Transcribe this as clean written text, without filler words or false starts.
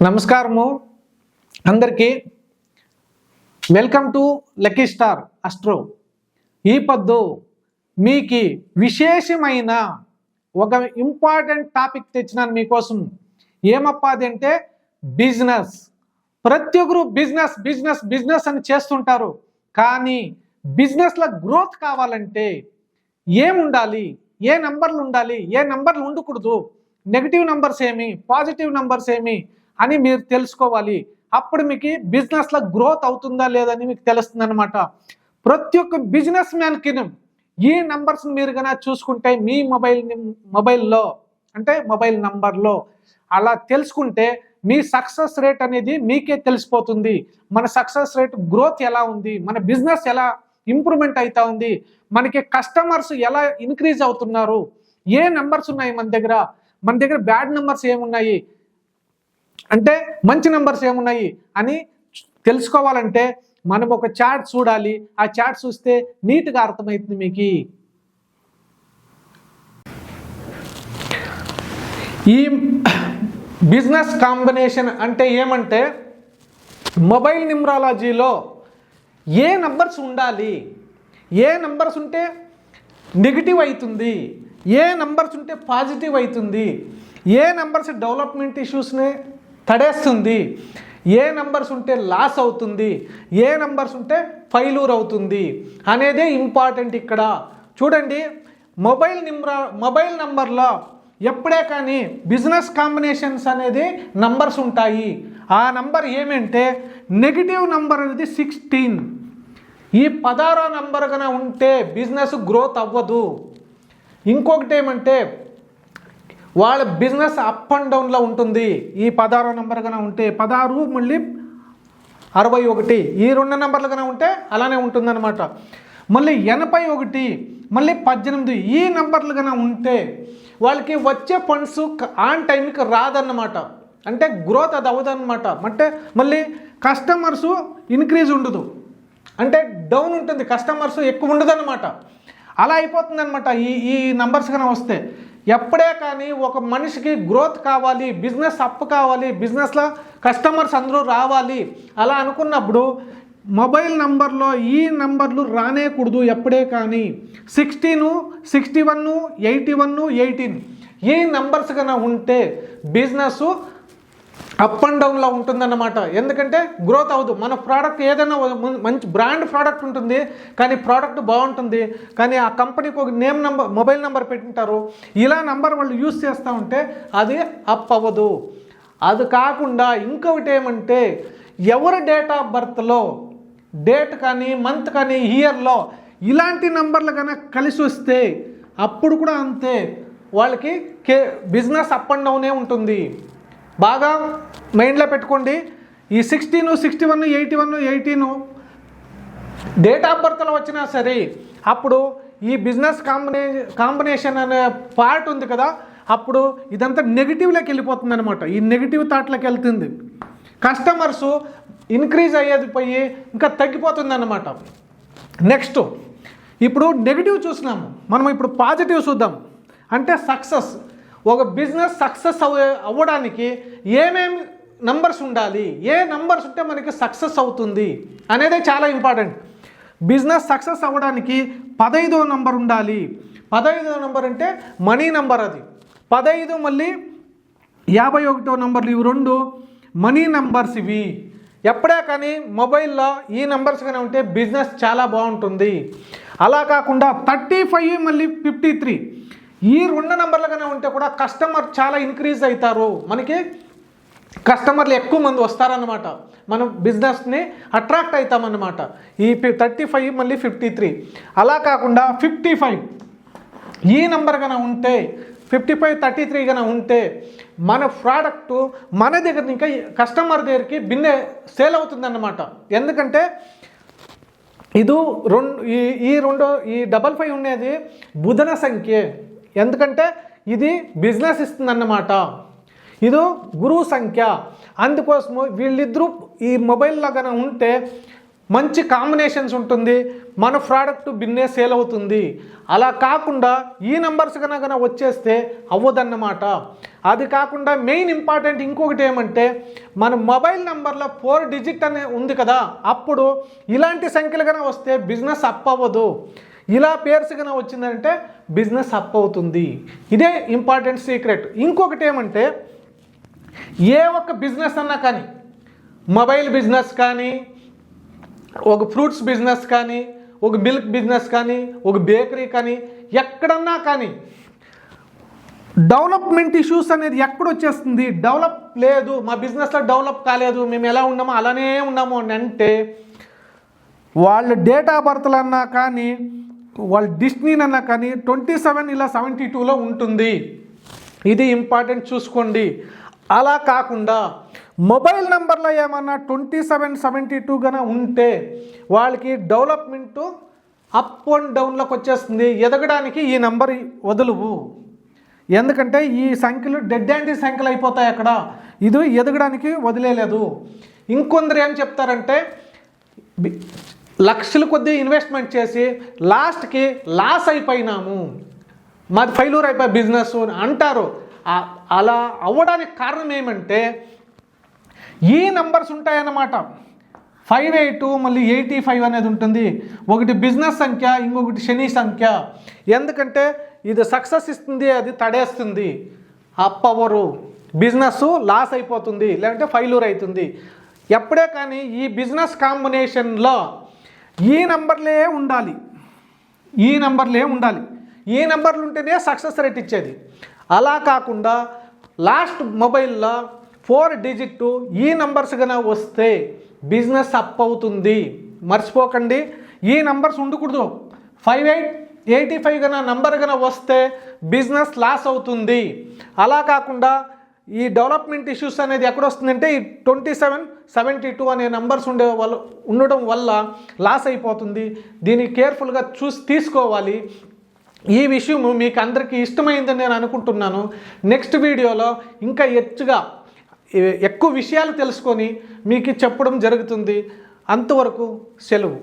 నమస్కారము అందరికీ welcome to lucky star astro. ఈ పొద్దు మీకు విశేషమైన ఒక ఇంపార్టెంట్ టాపిక్ తెచ్చినాను మీకోసం. ఏమప్పాది అంటే బిజినెస్. ప్రతి ఒక్కరు బిజినెస్ బిజినెస్ బిజినెస్ అని చేస్తుంటారు. కానీ బిజినెస్లో గ్రోత్ కావాలంటే ఏముండాలి, ఏ నంబర్లు ఉండాలి, ఏ నంబర్లు ఉండకూడదు, నెగిటివ్ నంబర్స్ ఏమి, పాజిటివ్ నంబర్స్ ఏమి అని మీరు తెలుసుకోవాలి. అప్పుడు మీకు బిజినెస్లో గ్రోత్ అవుతుందా లేదని మీకు తెలుస్తుంది అనమాట. ప్రతి ఒక్క బిజినెస్ మ్యాన్కి ఈ నంబర్స్ మీరు కన్నా చూసుకుంటే మీ మొబైల్లో అంటే మొబైల్ నంబర్లో అలా తెలుసుకుంటే మీ సక్సెస్ రేట్ అనేది మీకే తెలిసిపోతుంది. మన సక్సెస్ రేట్ గ్రోత్ ఎలా ఉంది, మన బిజినెస్ ఎలా ఇంప్రూవ్మెంట్ అవుతా ఉంది, మనకి కస్టమర్స్ ఎలా ఇంక్రీజ్ అవుతున్నారు, ఏ నంబర్స్ ఉన్నాయి మన దగ్గర బ్యాడ్ నెంబర్స్ ఏమున్నాయి అంటే మంచి నెంబర్స్ ఏమున్నాయి అని తెలుసుకోవాలంటే మనం ఒక చార్ట్ చూడాలి. ఆ చార్ట్ చూస్తే నీట్గా అర్థమవుతుంది మీకు. ఈ బిజినెస్ కాంబినేషన్ అంటే ఏమంటే మొబైల్ న్యూమరాలజీలో ఏ నంబర్స్ ఉండాలి, ఏ నంబర్స్ ఉంటే నెగిటివ్ అవుతుంది, ఏ నంబర్స్ ఉంటే పాజిటివ్ అవుతుంది, ఏ నంబర్స్ డెవలప్మెంట్ ఇష్యూస్ని తడేస్తుంది, ఏ నంబర్స్ ఉంటే లాస్ అవుతుంది, ఏ నంబర్స్ ఉంటే ఫెయిల్యూర్ అవుతుంది అనేదే ఇంపార్టెంట్ ఇక్కడ. చూడండి, మొబైల్ నంబర్లో ఎప్పుడే కానీ బిజినెస్ కాంబినేషన్స్ అనేది నంబర్స్ ఉంటాయి. ఆ నంబర్ ఏమంటే నెగిటివ్ నంబర్ అనేది 16. ఈ 16వ నంబర్ కన్నా ఉంటే బిజినెస్ గ్రోత్ అవ్వదు. ఇంకొకటి ఏమంటే వాళ్ళ బిజినెస్ అప్ అండ్ డౌన్లో ఉంటుంది. ఈ 16వ నంబర్ కన్నా ఉంటే 16 మళ్ళీ 61, ఈ 2 నంబర్లు కన్నా ఉంటే అలానే ఉంటుందన్నమాట. మళ్ళీ 81 మళ్ళీ 18 ఈ నంబర్లు కన్నా ఉంటే వాళ్ళకి వచ్చే ఫండ్స్ ఆన్ టైంకి రాదన్నమాట. అంటే గ్రోత్ అది అవ్వదన్నమాట. అంటే మళ్ళీ కస్టమర్స్ ఇంక్రీజ్ ఉండదు, అంటే డౌన్ ఉంటుంది, కస్టమర్స్ ఎక్కువ ఉండదన్నమాట. అలా అయిపోతుందన్నమాట ఈ నంబర్స్ కన్నా వస్తే. ఎప్పుడే కానీ ఒక మనిషికి గ్రోత్ కావాలి, బిజినెస్ అప్ కావాలి, బిజినెస్లో కస్టమర్స్ అందరూ రావాలి అలా అనుకున్నప్పుడు మొబైల్ నంబర్లో ఈ నంబర్లు రానేకూడదు ఎప్పుడే కానీ. 16, 61, 81, 18 ఈ నంబర్స్ కన్నా ఉంటే బిజినెస్ అప్ అండ్ డౌన్లో ఉంటుందన్నమాట. ఎందుకంటే గ్రోత్ అవ్వదు. మన ప్రోడక్ట్ ఏదైనా మంచి బ్రాండ్ ప్రోడక్ట్ ఉంటుంది, కానీ ప్రోడక్ట్ బాగుంటుంది, కానీ ఆ కంపెనీకి ఒక మొబైల్ నెంబర్ పెట్టింటారు. ఇలా నంబర్ వాళ్ళు యూజ్ చేస్తూ ఉంటే అది అప్ అవ్వదు. అది కాకుండా ఇంకొకటి ఏమంటే ఎవరి డేట్ ఆఫ్ బర్త్లో డేట్ కానీ మంత్ కానీ ఇయర్లో ఇలాంటి నంబర్లు కన్నా కలిసి వస్తే అప్పుడు కూడా అంతే, వాళ్ళకి బిజినెస్ అప్ అండ్ డౌనే ఉంటుంది. బాగా మైండ్లో పెట్టుకోండి. ఈ 16, 61, 81, 18 డేట్ ఆఫ్ బర్త్లో వచ్చినా సరే అప్పుడు ఈ బిజినెస్ కాంబినేషన్ అనే పార్ట్ ఉంది కదా, అప్పుడు ఇదంతా నెగిటివ్లోకి వెళ్ళిపోతుంది అనమాట. ఈ నెగిటివ్ థాట్లోకి వెళ్తుంది. కస్టమర్స్ ఇంక్రీజ్ అయ్యేది పోయి ఇంకా తగ్గిపోతుంది అన్నమాట. నెక్స్ట్ ఇప్పుడు నెగిటివ్ చూసినాము, మనం ఇప్పుడు పాజిటివ్ చూద్దాం. అంటే సక్సెస్, ఒక బిజినెస్ సక్సెస్ అవ్వడానికి ఏమేమి నంబర్స్ ఉండాలి, ఏ నంబర్స్ ఉంటే మనకి సక్సెస్ అవుతుంది అనేదే చాలా ఇంపార్టెంట్. బిజినెస్ సక్సెస్ అవ్వడానికి 15వ నంబర్ ఉండాలి. 15వ నంబర్ అంటే మనీ నంబర్. అది 15 మళ్ళీ 51వ నంబర్లు, ఇవి 2 మనీ నంబర్స్. ఇవి ఎప్పుడే కానీ మొబైల్లో ఈ నంబర్స్ కానీ ఉంటే బిజినెస్ చాలా బాగుంటుంది. అలా కాకుండా 35 మళ్ళీ 53 ఈ 2 నంబర్లు కన్నా ఉంటే కూడా కస్టమర్ చాలా ఇంక్రీజ్ అవుతారు, మనకి కస్టమర్లు ఎక్కువ మంది వస్తారన్నమాట, మనం బిజినెస్ని అట్రాక్ట్ అవుతామన్నమాట. ఈ 35 మళ్ళీ 53 అలా కాకుండా 55 ఈ నంబర్ కన్నా ఉంటే 55, 33 కన్నా ఉంటే మన ప్రోడక్ట్ మన దగ్గర ఇంకా కస్టమర్ దగ్గరికి సేల్ అవుతుందన్నమాట. ఎందుకంటే ఇది ఈ 55 ఉండేది బుధన సంఖ్య. ఎందుకంటే ఇది బిజినెస్ ఇస్తుందన్నమాట, ఇది గురువు సంఖ్య. అందుకోసము వీళ్ళిద్దరూ ఈ మొబైల్లో కన్నా ఉంటే మంచి కాంబినేషన్స్ ఉంటుంది, మన ప్రోడక్ట్ బిన్నే సేల్ అవుతుంది. అలా కాకుండా ఈ నెంబర్స్ కనుక వచ్చేస్తే అవ్వదన్నమాట. అది కాకుండా మెయిన్ ఇంపార్టెంట్ ఇంకొకటి ఏమంటే, మన మొబైల్ నెంబర్లో 4 డిజిట్ అనే ఉంది కదా, అప్పుడు ఇలాంటి సంఖ్యలు కనుక వస్తే బిజినెస్ అప్ అవ్వదు. ఇలా పేర్స్ కనుక వచ్చిందంటే బిజినెస్ అప్ అవుతుంది. ఇదే ఇంపార్టెంట్ సీక్రెట్. ఇంకొకటి ఏమంటే, ఏ ఒక్క బిజినెస్ అన్నా కానీ, మొబైల్ బిజినెస్ కానీ, ఒక ఫ్రూట్స్ బిజినెస్ కానీ, ఒక మిల్క్ బిజినెస్ కానీ, ఒక బేకరీ కానీ, ఎక్కడన్నా కానీ డెవలప్మెంట్ ఇష్యూస్ అనేది ఎక్కడొచ్చేస్తుంది, డెవలప్ లేదు, మా బిజినెస్లో డెవలప్ కాలేదు, మేము ఎలా ఉన్నామో అలానే ఉన్నాము అని అంటే, వాళ్ళ డేట్ ఆఫ్ బర్త్లు అన్నా కానీ, వాళ్ళ డిస్టినీ అన్నా కానీ 27 ఇలా 72లో ఉంటుంది. ఇది ఇంపార్టెంట్ చూసుకోండి. అలా కాకుండా మొబైల్ నెంబర్లో ఏమన్నా 27, 72 గన ఉంటే వాళ్ళకి డెవలప్మెంటు అప్ అండ్ డౌన్లోకి వచ్చేస్తుంది. ఎదగడానికి ఈ నెంబర్ వదులువు. ఎందుకంటే ఈ సంఖ్యలు డెడ్ యాంటీ సంఖ్యలు అయిపోతాయి అక్కడ. ఇది ఎదగడానికి వదిలేదు. ఇంకొందరు ఏం చెప్తారంటే, లక్షల కొద్దీ ఇన్వెస్ట్మెంట్ చేసి లాస్ట్కి లాస్ అయిపోయినాము, మాది ఫెయిల్యూర్ అయిపోయి బిజినెస్ అని అంటారు. అలా అవ్వడానికి కారణం ఏమంటే, ఈ నెంబర్స్ ఉంటాయన్నమాట. 58 మళ్ళీ 85 అనేది ఉంటుంది. ఒకటి బిజినెస్ సంఖ్య, ఇంకొకటి శని సంఖ్య. ఎందుకంటే ఇది సక్సెస్ ఇస్తుంది, అది తడేస్తుంది. అప్ అవ్వరు, బిజినెస్ లాస్ అయిపోతుంది, లేదంటే ఫెయిల్యూర్ అవుతుంది. ఎప్పుడే కానీ ఈ బిజినెస్ కాంబినేషన్లో ఈ నెంబర్లే ఉండాలి. ఈ నెంబర్లు ఉంటేనే సక్సెస్ రేట్ ఇచ్చేది. అలా కాకుండా లాస్ట్ మొబైల్లో 4 డిజిట్ ఈ నెంబర్స్ కన్నా వస్తే బిజినెస్ అప్ అవుతుంది. మర్చిపోకండి, ఈ నెంబర్స్ ఉండకూడదు. 58, 85 కన్నా నంబర్ కన్నా వస్తే బిజినెస్ లాస్ అవుతుంది. అలా కాకుండా ఈ డెవలప్మెంట్ ఇష్యూస్ అనేది ఎక్కడ వస్తుందంటే, ఈ 27, 72 అనే నెంబర్స్ ఉండడం వల్ల లాస్ అయిపోతుంది. దీన్ని కేర్ఫుల్గా చూసి తీసుకోవాలి. ఈ విషయం మీకు అందరికీ ఇష్టమైందని నేను అనుకుంటున్నాను. నెక్స్ట్ వీడియోలో ఇంకా ఎక్కువ విషయాలు తెలుసుకొని మీకు చెప్పడం జరుగుతుంది. అంతవరకు సెలవు.